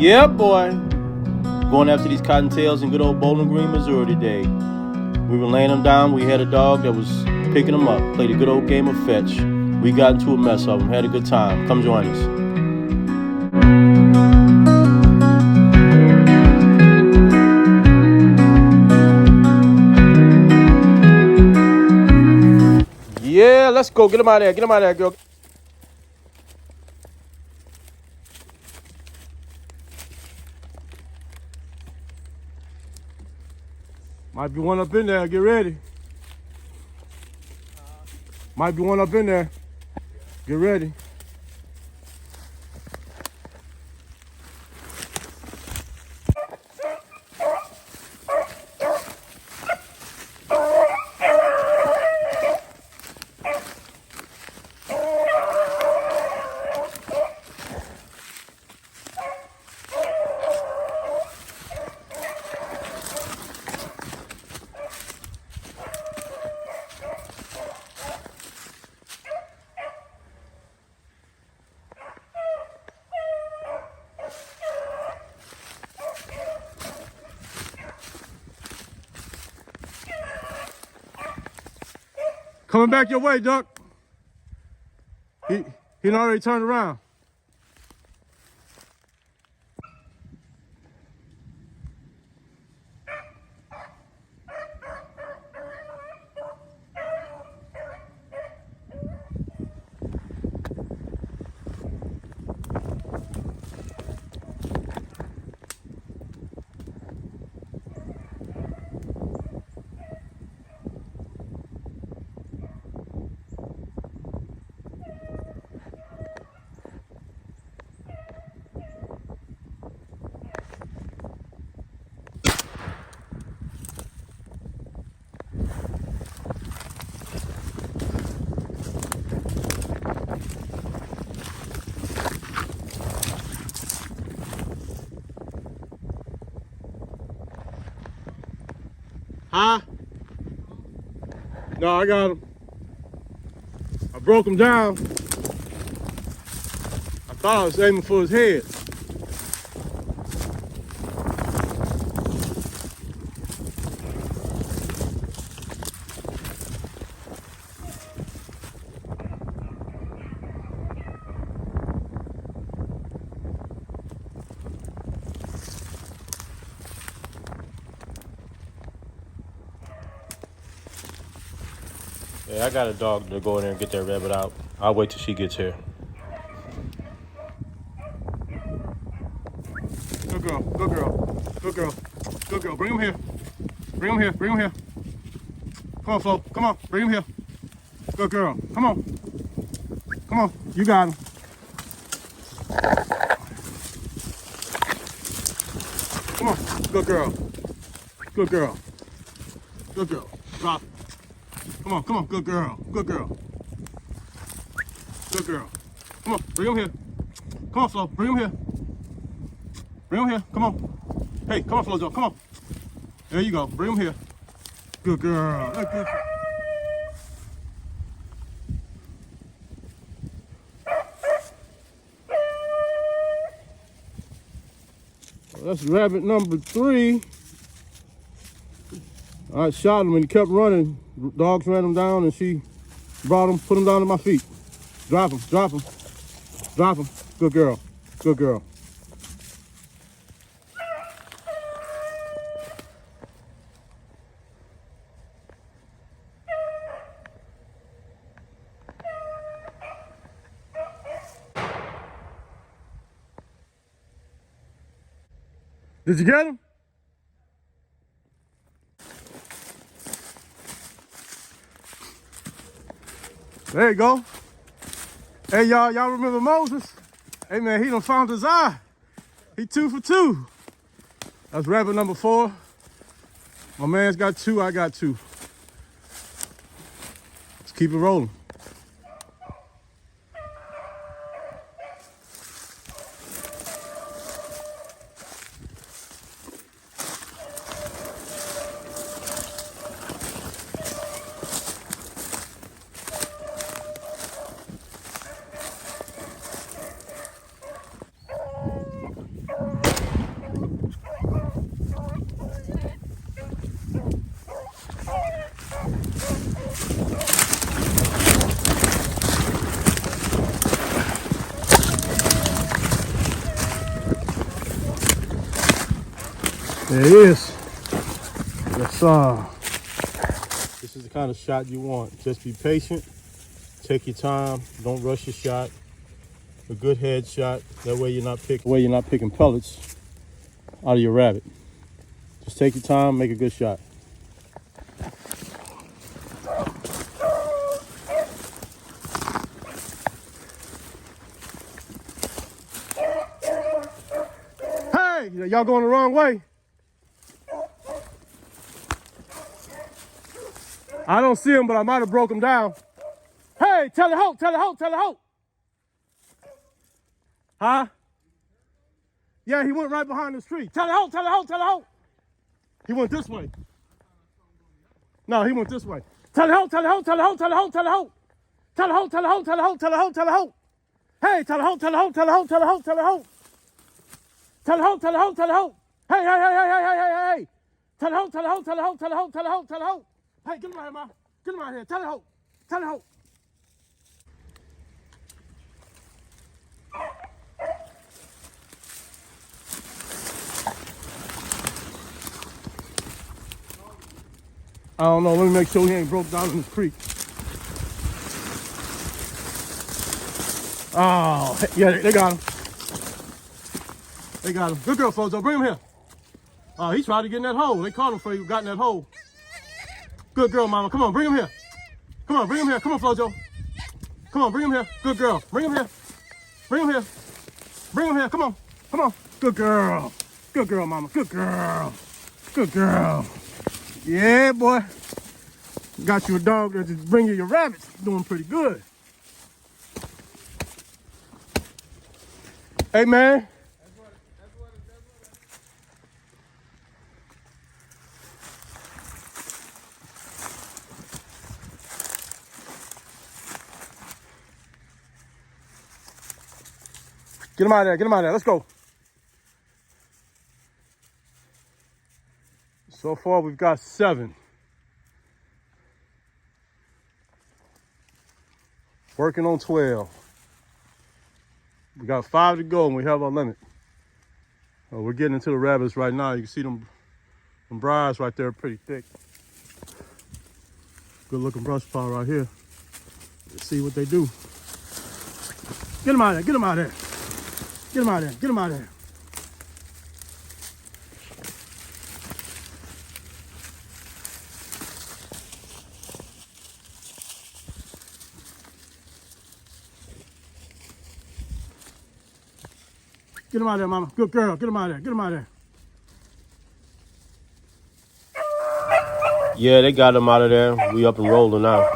Yeah, boy. Going after these cottontails in good old Bowling Green, Missouri today. We were laying them down. We had a dog that was picking them up. Played a good old game of fetch. We got into a mess of them. Had a good time. Come join us. Yeah, let's go. Get him out of there. Get him out of there, girl. Might be one up in there. Get ready. Might be one up in there. Get ready. Coming back your way, Duck. He done already turned around. Huh? No, I got him. I broke him down. I thought I was aiming for his head. Yeah, I got a dog to go in there and get that rabbit out. I'll wait till she gets here. Good girl, good girl, good girl, good girl. Bring him here. Bring him here, bring him here. Come on, Flo, come on, bring him here. Good girl, come on. Come on, you got him. Come on, good girl. Good girl. Good girl. Drop it. Come on, good girl, good girl. Good girl. Come on, bring him here. Come on, Flo, bring him here. Bring him here, come on. Hey, come on, Flo, come on. There you go, bring him here. Good girl, good girl. Well, that's rabbit number 3. I shot him and he kept running. Dogs ran him down and she brought him, put him down to my feet. Drop him, drop him, drop him. Good girl, good girl. Did you get him? There you go. Hey, y'all remember Moses? Hey, man, he done found his eye. He 2 for 2. That's rabbit number 4. My man's got 2, I got 2. Let's keep it rolling. There it is. Yes, sir. This is the kind of shot you want. Just be patient. Take your time. Don't rush your shot. A good head shot. That way you're not picking pellets out of your rabbit. Just take your time. Make a good shot. Hey, y'all going the wrong way. I don't see him, but I might have broke him down. Hey, tell the hope, tell the hope, tell the hope. Huh? Yeah, he went right behind this tree. Tell the hope, tell the hope, tell the hope. He went this way. No, he went this way. Tell the hope, tell the hope, tell the hope, tell the hope, tell the hope. Tell the hope, tell the hope, tell the hope, tell the hope, tell the hope. Hey, tell the hope, tell the hope, tell the hope, tell the hope, tell the hope. Tell the hope, tell the hope, tell the hope. Hey, hey, hey, hey, hey, hey, hey, hey. Tell the hope, tell the hope, tell the hope, tell the hope, tell the hope, tell the hope. Hey, get him out here, man. Get him out here. Tell the hope. Tell the hope. I don't know. Let me make sure he ain't broke down in this creek. Oh, yeah, they got him. They got him. Good girl, Flojo. Bring him here. Oh, he tried to get in that hole. They caught him before he got in that hole. Good girl, mama. Come on, bring him here. Come on, bring him here. Come on, Flojo. Come on, bring him here. Good girl. Bring him here. Bring him here. Bring him here. Come on. Come on. Good girl. Good girl, mama. Good girl. Good girl. Yeah, boy. Got you a dog that just bring you your rabbits. Doing pretty good. Hey, man. Get him out of there. Get him out of there. Let's go. So far, we've got 7. Working on 12. We got 5 to go and we have our limit. We're getting into the rabbits right now. You can see them briars right there, pretty thick. Good looking brush pile right here. Let's see what they do. Get them out of there, get them out of there. Get them out of there, get them out of there. Get him out of there, mama. Good girl. Get him out of there. Get him out of there. Yeah, they got him out of there. We up and rolling now.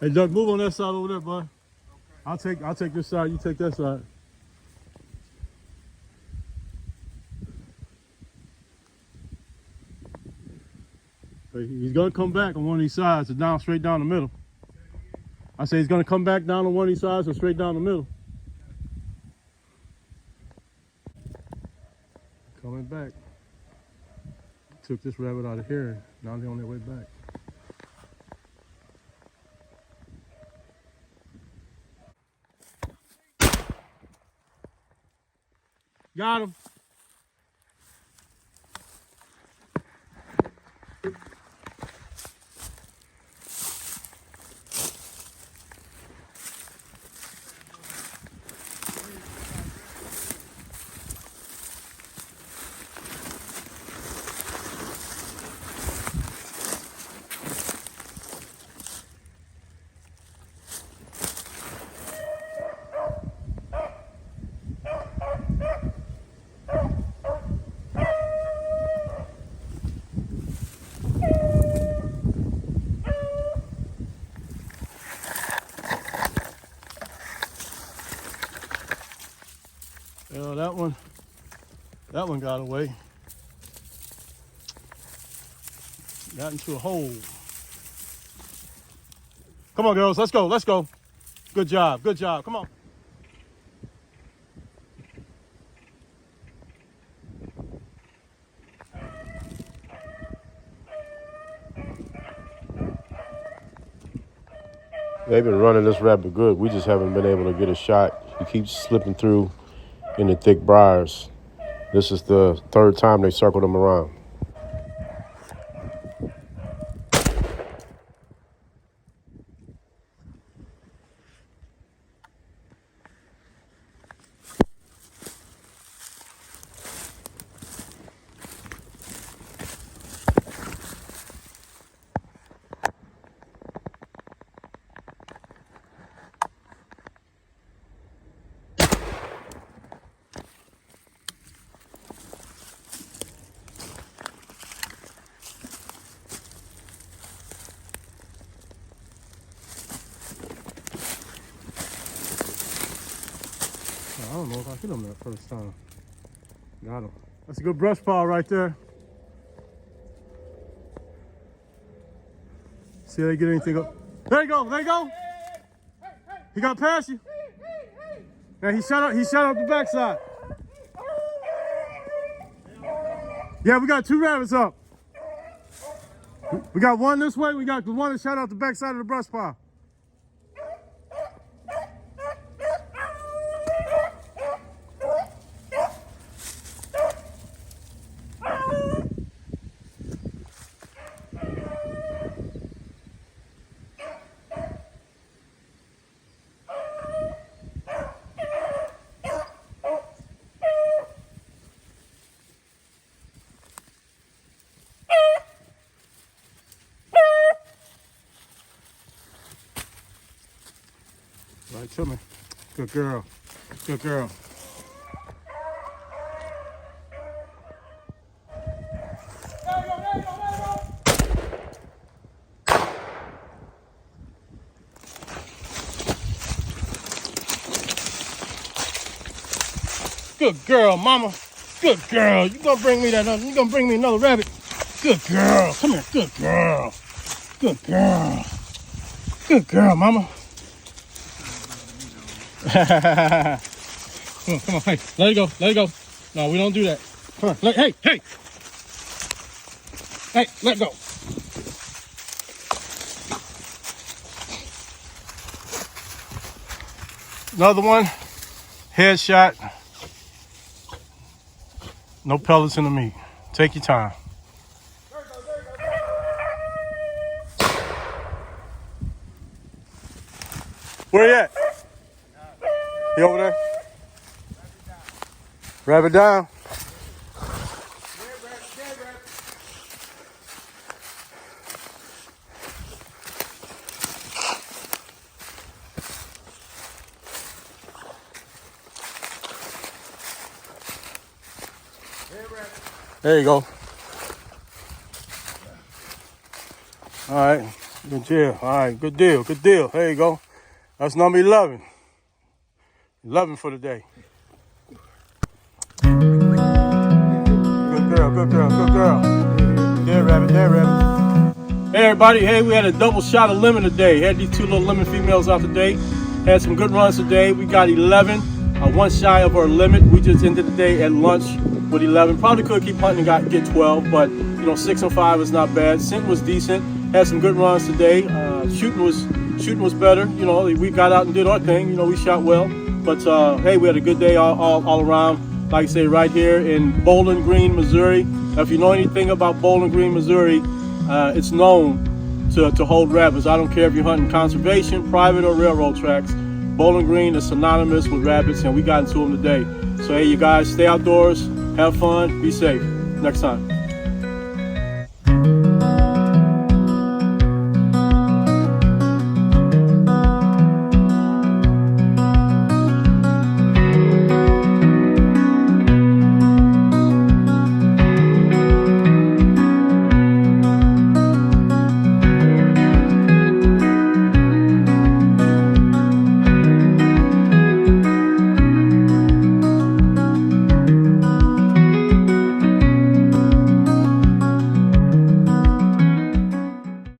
Hey, Doug, move on that side over there, bud. Okay. I'll take this side. You take that side. He's gonna come back on one of these sides, and down straight down the middle. I say he's gonna come back down on one of these sides, and straight down the middle. Coming back. Took this rabbit out of here. Now they're on their way back. Got him. That one got away. Got into a hole. Come on, girls, let's go, let's go. Good job, come on. They've been running this rabbit good. We just haven't been able to get a shot. He keeps slipping through in the thick briars. This is the third time they circled him around. I don't know if I hit him that first time. Got him. That's a good brush pile right there. See if they get anything up. There you go, there you go. He got past you. Now he shot up the backside. Yeah, we got two rabbits up. We got one this way, we got the one that shot out the backside of the brush pile. Right to me. Good girl. Good girl. Good girl, mama. Good girl. You gonna bring me that? You gonna bring me another rabbit? Good girl. Come here. Good girl. Good girl. Good girl, mama. Come on, hey, let it go, let it go. No, we don't do that. Come on, hey, hey. Hey, let go. Another one, headshot. No pellets in the meat. Take your time. Where you at? He over there? Rabbit down. There you go. All right, good deal. All right, good deal, good deal. There you go. That's number 11. 11 for the day. Good girl, good girl, good girl. There, rabbit, there, rabbit. Hey, everybody. Hey, we had a double shot of lemon today. Had these two little lemon females out today. Had some good runs today. We got 11, one shy of our limit. We just ended the day at lunch with 11. Probably could keep hunting and get 12, but 6 and 5 is not bad. Scent was decent. Had some good runs today. Shooting was better. We got out and did our thing. We shot well. But hey, we had a good day all around. Like I say, right here in Bowling Green, Missouri. Now, if you know anything about Bowling Green, Missouri, it's known to hold rabbits. I don't care if you're hunting conservation, private, or railroad tracks. Bowling Green is synonymous with rabbits, and we got into them today. So hey, you guys, stay outdoors, have fun, be safe. Next time.